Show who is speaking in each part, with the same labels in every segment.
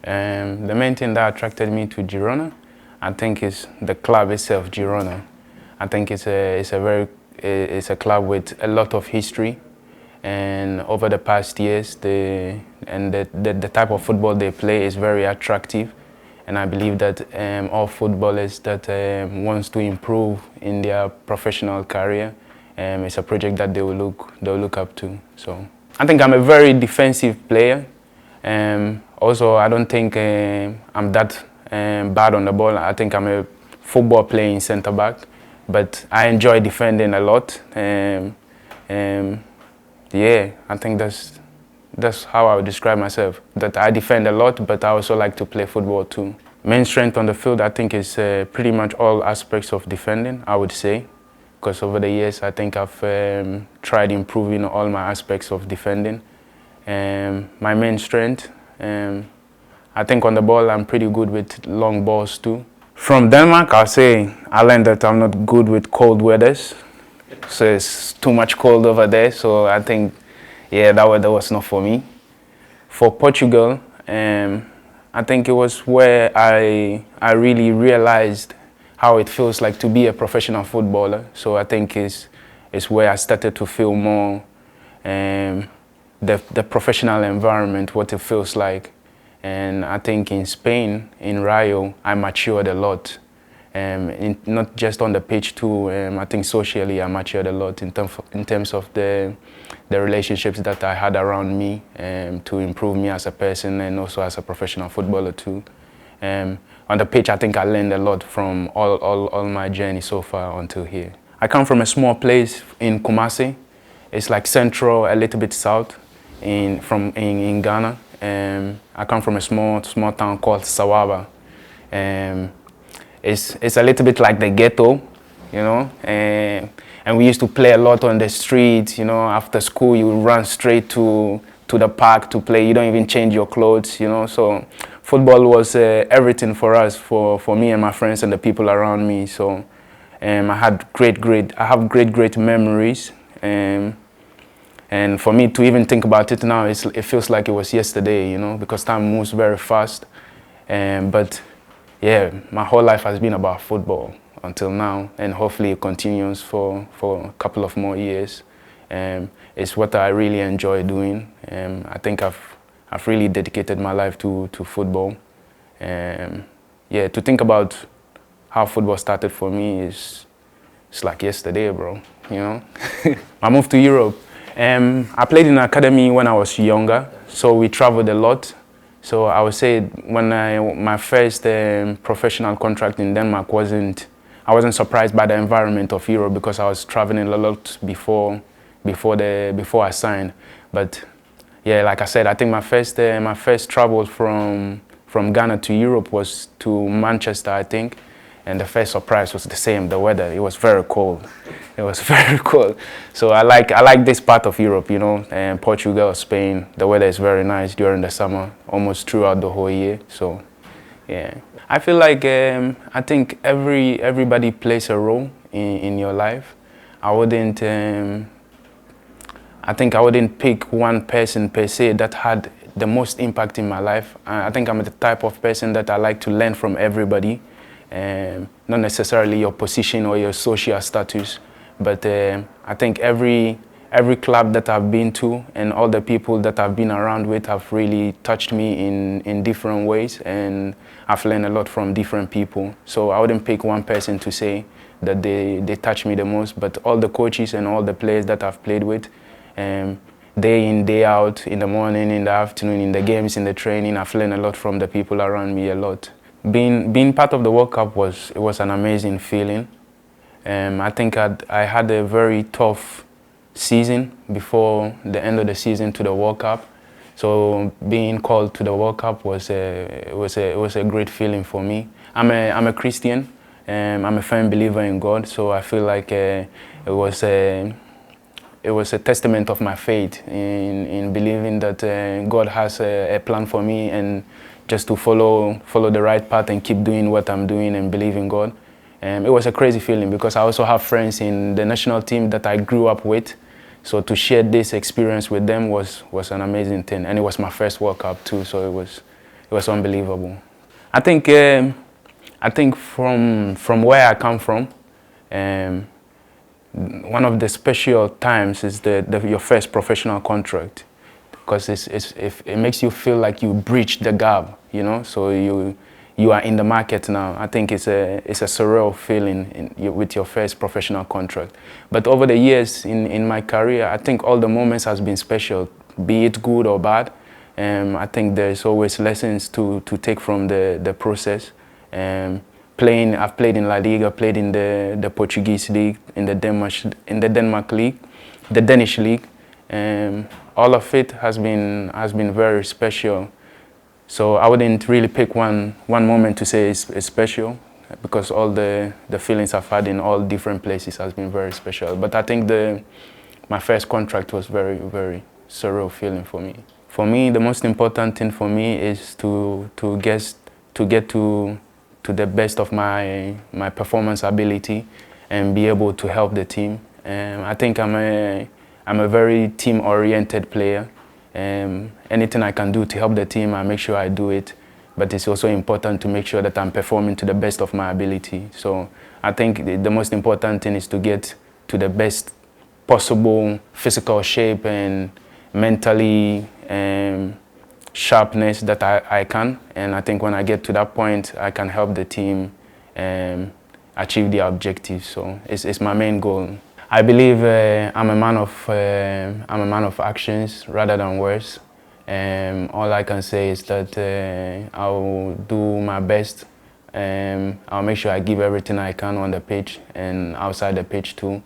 Speaker 1: The main thing that attracted me to Girona, I think, is the club itself, Girona. I think it's a club with a lot of history, and over the past years, the type of football they play is very attractive, and I believe that all footballers that wants to improve in their professional career, it's a project that they'll look up to. So I think I'm a very defensive player. Also, I don't think I'm that bad on the ball. I think I'm a football playing centre back, but I enjoy defending a lot. Yeah, I think that's how I would describe myself. That I defend a lot, but I also like to play football too. Main strength on the field, I think, is pretty much all aspects of defending, I would say. Because over the years, I think I've tried improving all my aspects of defending. My main strength, I think on the ball, I'm pretty good with long balls too. From Denmark, I'll say I learned that I'm not good with cold weathers. So it's too much cold over there, so I think, yeah, that weather was not for me. For Portugal, I think it was where I really realized how it feels like to be a professional footballer. So I think it's where I started to feel more the professional environment, what it feels like. And I think in Spain, in Rio, I matured a lot. Not just on the pitch too, I think socially I matured a lot in terms of the relationships that I had around me to improve me as a person and also as a professional footballer too. On the pitch, I think I learned a lot from all my journey so far until here. I come from a small place in Kumasi. It's like central, a little bit south in Ghana. I come from a small town called Sawaba. It's a little bit like the ghetto, you know, and we used to play a lot on the street, you know. After school, you run straight to the park to play. You don't even change your clothes, you know. So football was everything for us, for me and my friends and the people around me. So I have great memories. And for me to even think about it now, it feels like it was yesterday, you know, because time moves very fast. But yeah, my whole life has been about football until now, and hopefully it continues for a couple of more years. It's what I really enjoy doing. I think I've really dedicated my life to football. Yeah, to think about how football started for me it's like yesterday, bro, you know. I moved to Europe. I played in an academy when I was younger, so we traveled a lot. So I would say when my first professional contract in Denmark I wasn't surprised by the environment of Europe because I was traveling a lot before I signed. But yeah, like I said, I think my first travel from Ghana to Europe was to Manchester, I think. And the first surprise was the same, the weather. It was very cold. It was very cold. So I like this part of Europe, you know, Portugal, Spain. The weather is very nice during the summer, almost throughout the whole year. So yeah, I feel like I think everybody plays a role in your life. I think I wouldn't pick one person per se that had the most impact in my life. I think I'm the type of person that I like to learn from everybody. Not necessarily your position or your social status, but I think every club that I've been to and all the people that I've been around with have really touched me in different ways, and I've learned a lot from different people. So I wouldn't pick one person to say that they touched me the most, but all the coaches and all the players that I've played with, day in, day out, in the morning, in the afternoon, in the games, in the training, I've learned a lot from the people around me a lot. Being part of the World Cup was an amazing feeling. I think I had a very tough season before the end of the season to the World Cup. So being called to the World Cup was a great feeling for me. I'm a Christian. I'm a firm believer in God. So I feel like it was a testament of my faith in believing that God has a plan for me, and just to follow the right path and keep doing what I'm doing and believe in God. It was a crazy feeling because I also have friends in the national team that I grew up with. So to share this experience with them was an amazing thing. And it was my first World Cup too, so was unbelievable. I think from where I come from, one of the special times is your first professional contract, because it makes you feel like you breached the gap, you know. So you are in the market now. I think it's a surreal feeling with your first professional contract. But over the years in my career, I think all the moments has been special, be it good or bad. I think there's always lessons to take from the process. I've played in La Liga, played in the Portuguese league, in the Denmark league, the Danish league. All of it has been very special. So I wouldn't really pick one moment to say it's special, because all the feelings I've had in all different places has been very special. But I think my first contract was very, very surreal feeling for me. For me, the most important thing for me is to get to the best of my performance ability and be able to help the team. I think I'm a very team-oriented player. Anything I can do to help the team, I make sure I do it. But it's also important to make sure that I'm performing to the best of my ability. So I think the most important thing is to get to the best possible physical shape and mentally sharpness that I can. And I think when I get to that point, I can help the team achieve their objectives. So it's my main goal. I believe I'm a man of actions rather than words. All I can say is that I'll do my best. I'll make sure I give everything I can on the pitch and outside the pitch too.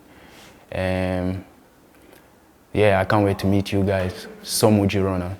Speaker 1: Yeah, I can't wait to meet you guys. SOMU Girona.